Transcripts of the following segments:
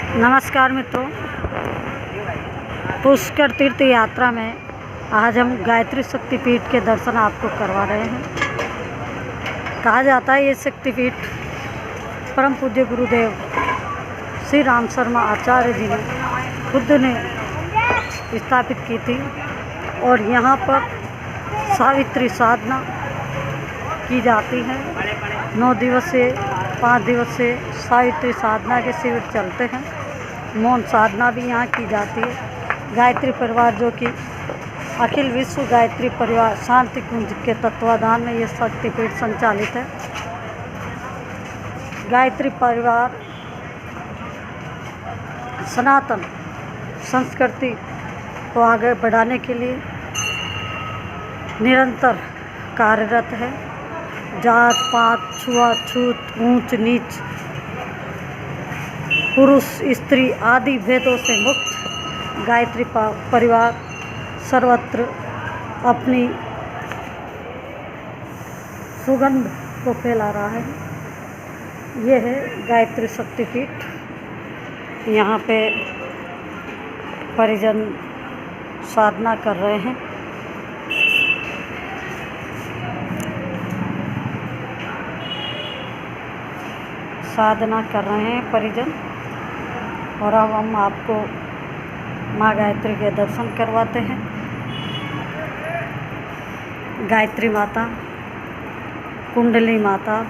नमस्कार मित्रों, पुष्कर तीर्थ यात्रा में आज हम गायत्री शक्तिपीठ के दर्शन आपको करवा रहे हैं। कहा जाता है ये शक्तिपीठ परम पूज्य गुरुदेव श्री राम शर्मा आचार्य जी ने खुद ने स्थापित की थी और यहाँ पर सावित्री साधना की जाती है। 9 दिवसीय 5 दिवसीय सावित्री साधना के शिविर चलते हैं। मौन साधना भी यहाँ की जाती है। गायत्री परिवार जो कि अखिल विश्व गायत्री परिवार शांति कुंज के तत्वाधान में ये शक्तिपीठ संचालित है। गायत्री परिवार सनातन संस्कृति को आगे बढ़ाने के लिए निरंतर कार्यरत है। जात पात छुआछूत ऊंच नीच पुरुष स्त्री आदि भेदों से मुक्त गायत्री परिवार सर्वत्र अपनी सुगंध को फैला रहा है। यह है गायत्री शक्तिपीठ। यहाँ पे परिजन साधना कर रहे हैं। साधना कर रहे हैं परिजन और अब हम आपको माँ गायत्री के दर्शन करवाते हैं। गायत्री माता, कुंडली माता,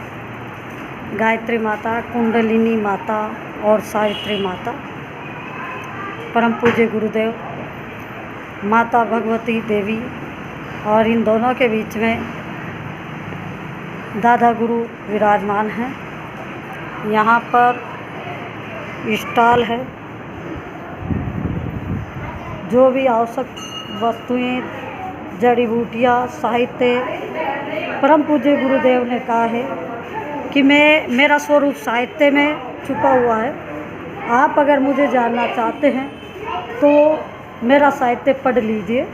गायत्री माता, कुंडलिनी माता और सावित्री माता, परम पूज्य गुरुदेव माता भगवती देवी और इन दोनों के बीच में दादा गुरु विराजमान हैं। यहाँ पर स्टॉल है। जो भी आवश्यक वस्तुएं, जड़ी बूटियाँ, साहित्य, परम पूज्य गुरुदेव ने कहा है कि मेरा स्वरूप साहित्य में छुपा हुआ है। आप अगर मुझे जानना चाहते हैं तो मेरा साहित्य पढ़ लीजिए।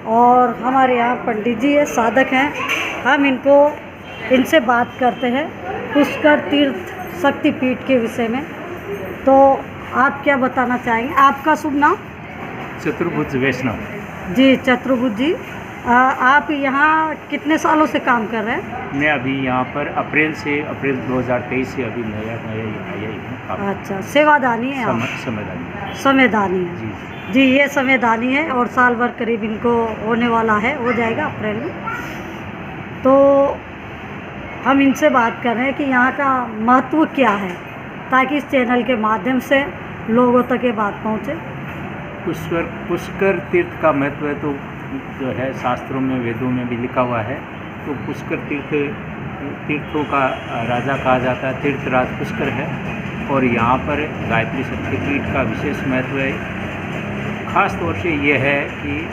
और हमारे यहाँ पंडित जी है, साधक हैं, हम इनसे बात करते हैं पुष्कर तीर्थ शक्तिपीठ के विषय में। तो आप क्या बताना चाहेंगे? आपका शुभ नाम? चतुर्भुज वैष्णव जी। चतुर्भुज जी, आप यहाँ कितने सालों से काम कर रहे हैं? मैं अभी यहाँ पर अप्रैल 2023 से अभी नया आया हूँ। अच्छा, सेवादानी है आप? समयदानी है जी जी। ये समयदानी है और साल भर करीब इनको होने वाला है, हो जाएगा अप्रैल में। तो हम इनसे बात कर रहे हैं कि यहाँ का महत्व क्या है, ताकि इस चैनल के माध्यम से लोगों तक ये बात पहुँचे। पुष्कर तीर्थ का महत्व है तो जो है शास्त्रों में, वेदों में भी लिखा हुआ है। तो पुष्कर तीर्थों का राजा कहा जाता है, तीर्थराज पुष्कर है। और यहाँ पर गायत्री शक्तिपीठ का विशेष महत्व है। खास तौर से ये है कि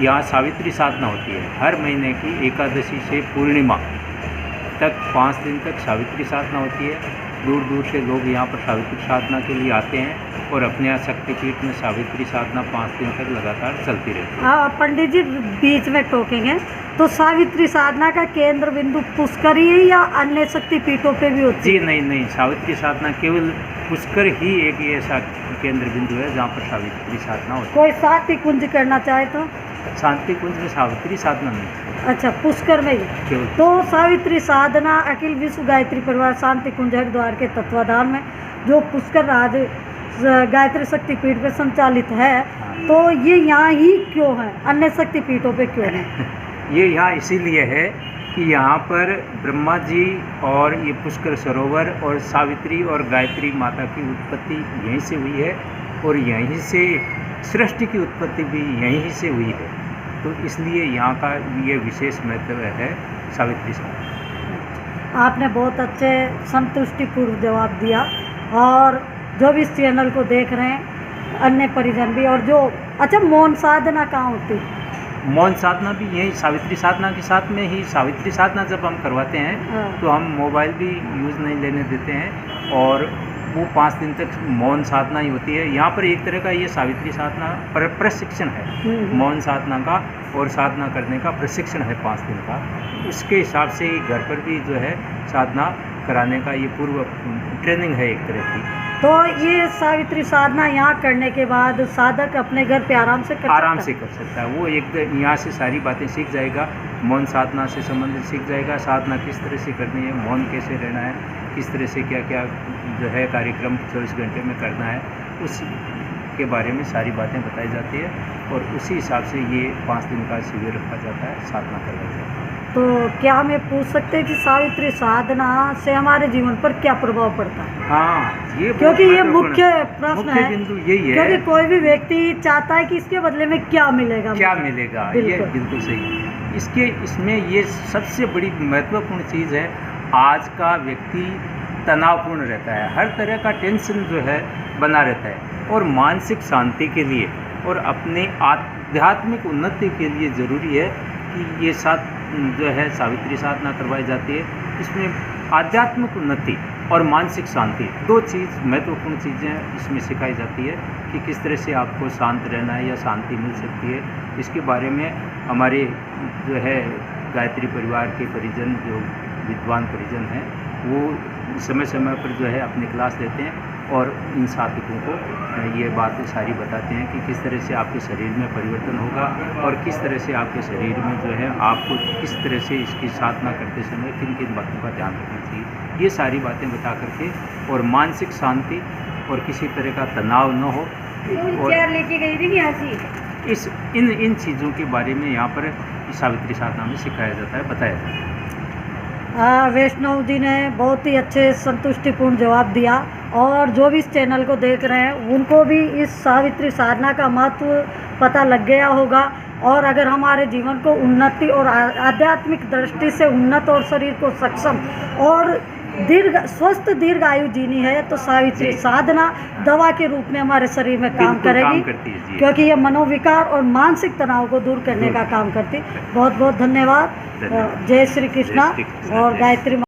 यहाँ सावित्री साधना होती है। हर महीने की एकादशी से पूर्णिमा तक 5 दिन तक सावित्री साधना होती है। दूर दूर से लोग यहाँ पर सावित्री साधना के लिए आते हैं और अपने यहाँ शक्तिपीठ में सावित्री साधना 5 दिन तक लगातार चलती रहती है। पंडित जी बीच में टोकेंगे तो सावित्री साधना का केंद्र बिंदु पुष्कर ही है या अन्य शक्तिपीठों पे भी होती है? जी नहीं, सावित्री साधना केवल पुष्कर ही एक ऐसा केंद्र बिंदु है जहाँ पर सावित्री साधना होती है। कोई शांति कुंज करना चाहे तो? शांति कुंज में सावित्री साधना नहीं। अच्छा, पुष्कर में ही। तो सावित्री साधना अखिल विश्व गायत्री परिवार शांति कुंज हरिद्वार के तत्वाधान में जो पुष्कर राज गायत्री शक्तिपीठ पे संचालित है, तो ये यहाँ ही क्यों है, अन्य शक्तिपीठों पे क्यों है? ये यहाँ इसीलिए है कि यहाँ पर ब्रह्मा जी और ये पुष्कर सरोवर और सावित्री और गायत्री माता की उत्पत्ति यहीं से हुई है और यहीं से सृष्टि की उत्पत्ति भी यहीं से हुई है। तो इसलिए यहाँ का ये विशेष महत्व है सावित्री साधना। आपने बहुत अच्छे संतुष्टिपूर्व जवाब दिया। और जो भी इस चैनल को देख रहे हैं, अन्य परिजन भी, और जो अच्छा, मौन साधना कहाँ होती है? मौन साधना भी यही सावित्री साधना के साथ में ही। सावित्री साधना जब हम करवाते हैं तो हम मोबाइल भी यूज़ नहीं लेने देते हैं और वो 5 दिन तक मौन साधना ही होती है। यहाँ पर एक तरह का ये सावित्री साधना प्रशिक्षण है, मौन साधना का और साधना करने का प्रशिक्षण है 5 दिन का। उसके हिसाब से घर पर भी जो है साधना कराने का ये पूर्व ट्रेनिंग है एक तरह की। तो ये सावित्री साधना यहाँ करने के बाद साधक अपने घर पे आराम से कर आराम सकता से कर सकता है। वो एक यहाँ से सारी बातें सीख जाएगा, मौन साधना से संबंधित सीख जाएगा, साधना किस तरह से करनी है, मौन कैसे रहना है, किस तरह से क्या क्या जो है कार्यक्रम 24 घंटे में करना है, उस के बारे में सारी बातें बताई जाती है और उसी हिसाब से ये 5 दिन का शिविर रखा जाता है, साधना करवाई जाती है। तो क्या हमें पूछ सकते हैं कि सावित्री साधना से हमारे जीवन पर क्या प्रभाव पड़ता है? हाँ, ये क्योंकि ये मुख्य प्रश्न मुख्य है, बिंदु यही है। क्योंकि कोई भी व्यक्ति चाहता है कि इसके बदले में क्या मिलेगा, क्या मिलेगा, ये बिल्कुल। बिल्कुल सही। इसमें ये सबसे बड़ी महत्वपूर्ण चीज़ है, आज का व्यक्ति तनावपूर्ण रहता है, हर तरह का टेंशन जो है बना रहता है और मानसिक शांति के लिए और अपने आध्यात्मिक उन्नति के लिए ज़रूरी है कि ये जो है सावित्री साधना करवाई जाती है। इसमें आध्यात्मिक उन्नति और मानसिक शांति 2 चीज़ महत्वपूर्ण चीज़ें इसमें सिखाई जाती है कि किस तरह से आपको शांत रहना है या शांति मिल सकती है। इसके बारे में हमारे जो है गायत्री परिवार के परिजन, जो विद्वान परिजन हैं, वो समय समय पर जो है अपनी क्लास लेते हैं और इन साधकों को ये बातें सारी बताते हैं कि किस तरह से आपके शरीर में परिवर्तन होगा और किस तरह से आपके शरीर में जो है आपको किस तरह से इसकी साधना करते समय किन किन बातों का ध्यान रखना चाहिए। ये सारी बातें बता करके और मानसिक शांति और किसी तरह का तनाव न हो और लेके गई थी यहाँ से इन चीज़ों के बारे में यहाँ पर सावित्री साधना में सिखाया जाता है, बताया जाता है। वैष्णव जी ने बहुत ही अच्छे संतुष्टिपूर्ण जवाब दिया और जो भी इस चैनल को देख रहे हैं उनको भी इस सावित्री साधना का महत्व पता लग गया होगा। और अगर हमारे जीवन को उन्नति और आध्यात्मिक दृष्टि से उन्नत और शरीर को सक्षम और स्वस्थ दीर्घ आयु जीनी है तो सावित्री साधना दवा के रूप में हमारे शरीर में काम करेगी, क्योंकि ये मनोविकार और मानसिक तनाव को दूर करने का काम करती है। बहुत बहुत धन्यवाद। जय श्री कृष्णा और गायत्री।